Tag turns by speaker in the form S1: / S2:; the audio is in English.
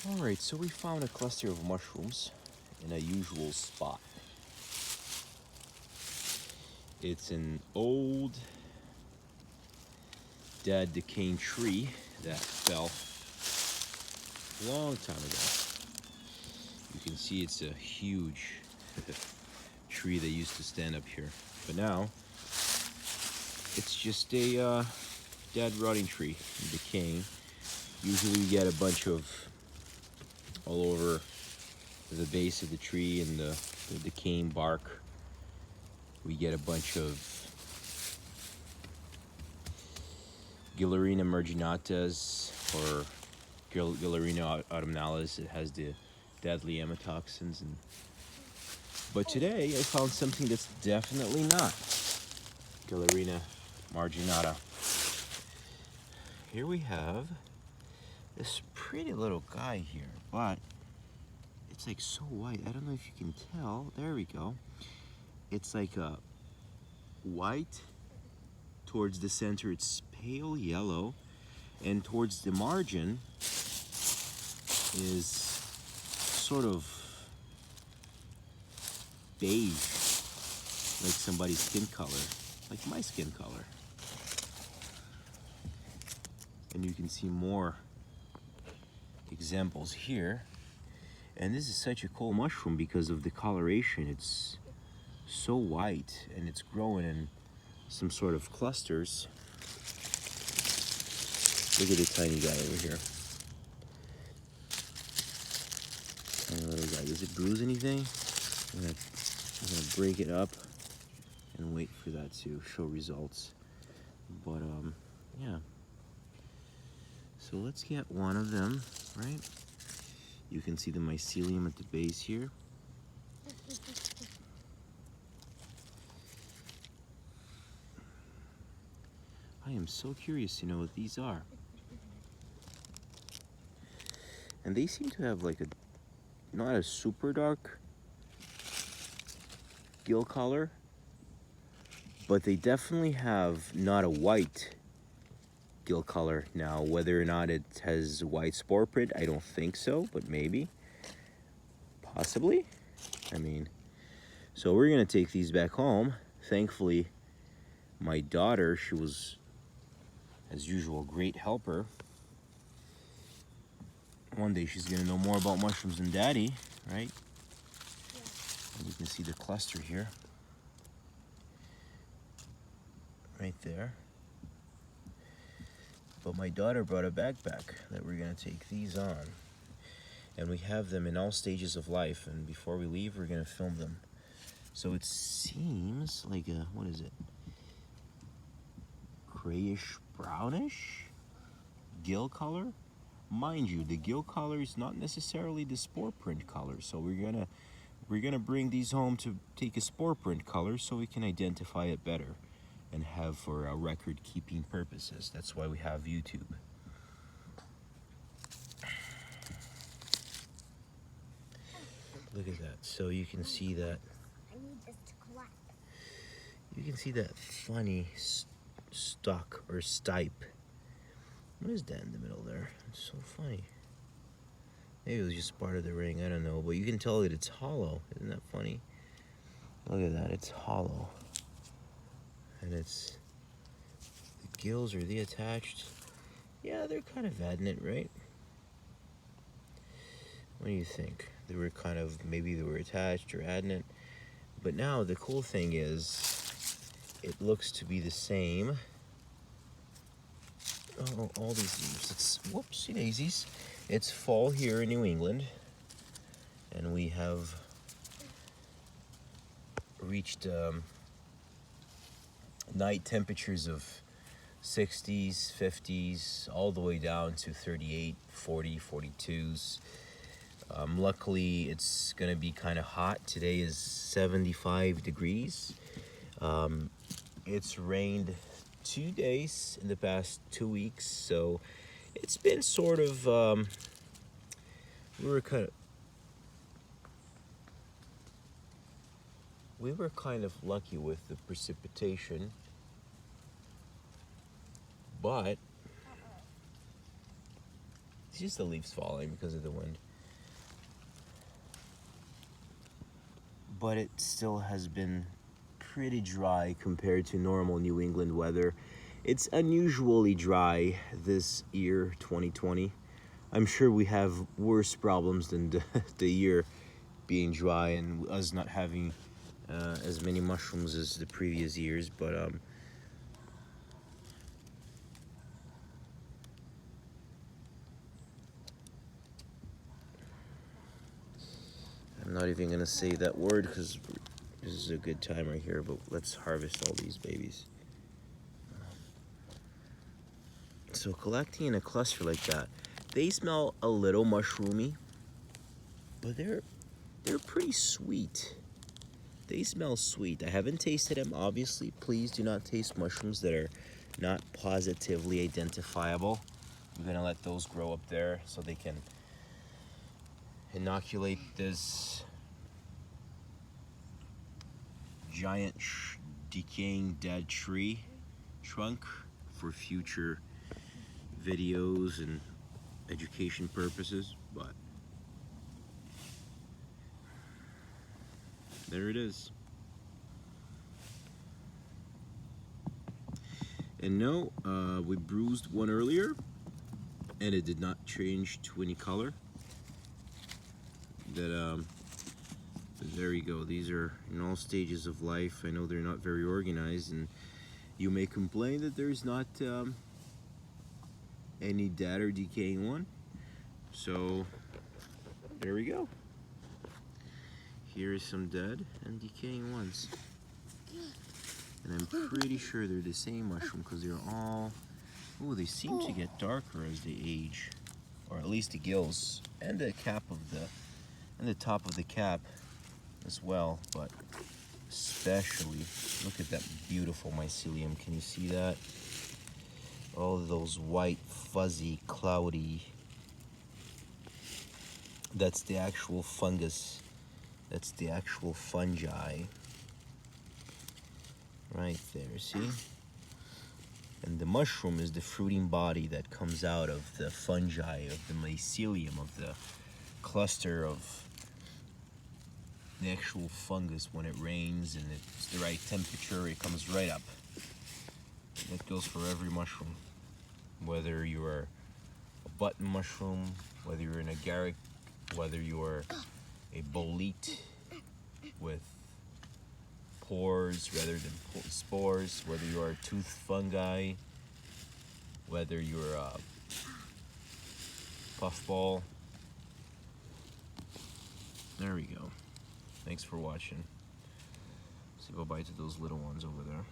S1: Alright, so we found a cluster of mushrooms in a usual spot. It's an old, dead, decaying tree that fell a long time ago. You can see it's a huge tree that used to stand up here. But now, it's just a dead, rotting tree, decaying. Usually we get a bunch of all over the base of the tree and the decaying bark. We get a bunch of Gillarina marginatas or Gillarina autumnalis. It has the deadly amatoxins. But today I found something that's definitely not Gillarina marginata. Here we have this pretty little guy here, but it's like so white. I don't know if you can tell. There we go. It's like a white towards the center. It's pale yellow, and towards the margin is sort of beige, like somebody's skin color, like my skin color. And you can see more examples here. And this is such a cool mushroom because of the coloration. It's so white and it's growing in some sort of clusters. Look at the tiny guy over here. Tiny little guy. Does it bruise anything? I'm gonna break it up and wait for that to show results. But yeah. So let's get one of them, right? You can see the mycelium at the base here. I am so curious to know what these are. And they seem to have like a, not a super dark gill color, but they definitely have not a white gill color. Now, whether or not it has white spore print, I don't think so, but maybe, possibly. I mean, so we're gonna take these back home. Thankfully, my daughter, she was, as usual, a great helper. One day she's gonna know more about mushrooms than Daddy, right? Yeah. And you can see the cluster here, right there. But my daughter brought a backpack that we're gonna take these on. And we have them in all stages of life, and before we leave, we're gonna film them. So it seems like a, what is it? Grayish brownish gill color. Mind you, the gill color is not necessarily the spore print color. So we're gonna bring these home to take a spore print color so we can identify it better and have for record keeping purposes. That's why we have YouTube. Look at that. So you can see that. You can see that funny stalk or stipe. What is that in the middle there? It's so funny. Maybe it was just part of the ring, I don't know. But you can tell that it's hollow. Isn't that funny? Look at that, it's hollow. And it's, the gills, are they attached? Yeah, they're kind of adnate, right? What do you think? They were kind of, maybe they were attached or adnate. But now the cool thing is, it looks to be the same. Oh, all these leaves. It's, whoopsie daisies. It's fall here in New England. And we have reached night temperatures of 60s, 50s, all the way down to 38, 40, 42s. Luckily, it's gonna be kind of hot. Today is 75 degrees. It's rained 2 days in the past 2 weeks, so it's been sort of, we were kind of lucky with the precipitation, but It's just the leaves falling because of the wind. But it still has been pretty dry compared to normal New England weather. It's unusually dry this year, 2020. I'm sure we have worse problems than the year being dry and us not having as many mushrooms as the previous years, but I'm not even gonna say that word because this is a good time right here, but let's harvest all these babies. So collecting in a cluster like that, they smell a little mushroomy, but they're pretty sweet. They smell sweet. I haven't tasted them, obviously. Please do not taste mushrooms that are not positively identifiable. I'm gonna let those grow up there so they can inoculate this giant decaying dead tree trunk for future videos and education purposes, but there it is. And no, we bruised one earlier and it did not change to any color. There you go. These are in all stages of life. I know they're not very organized, and you may complain that there's not any dead or decaying one. So there we go. Here is some dead and decaying ones. And I'm pretty sure they're the same mushroom because they're all, oh, they seem to get darker as they age. Or at least the gills and the cap of the top of the cap as well, but especially look at that beautiful mycelium. Can you see that? All of those white, fuzzy, cloudy. That's the actual fungus. That's the actual fungi. Right there, see? And the mushroom is the fruiting body that comes out of the fungi, of the mycelium, of the cluster of the actual fungus. When it rains and it's the right temperature, it comes right up. And that goes for every mushroom. Whether you're a button mushroom, whether you're an agaric, whether you're a bolete with pores rather than spores, whether you're a tooth fungi, whether you're a puffball. There we go. Thanks for watching. Say bye-bye to those little ones over there.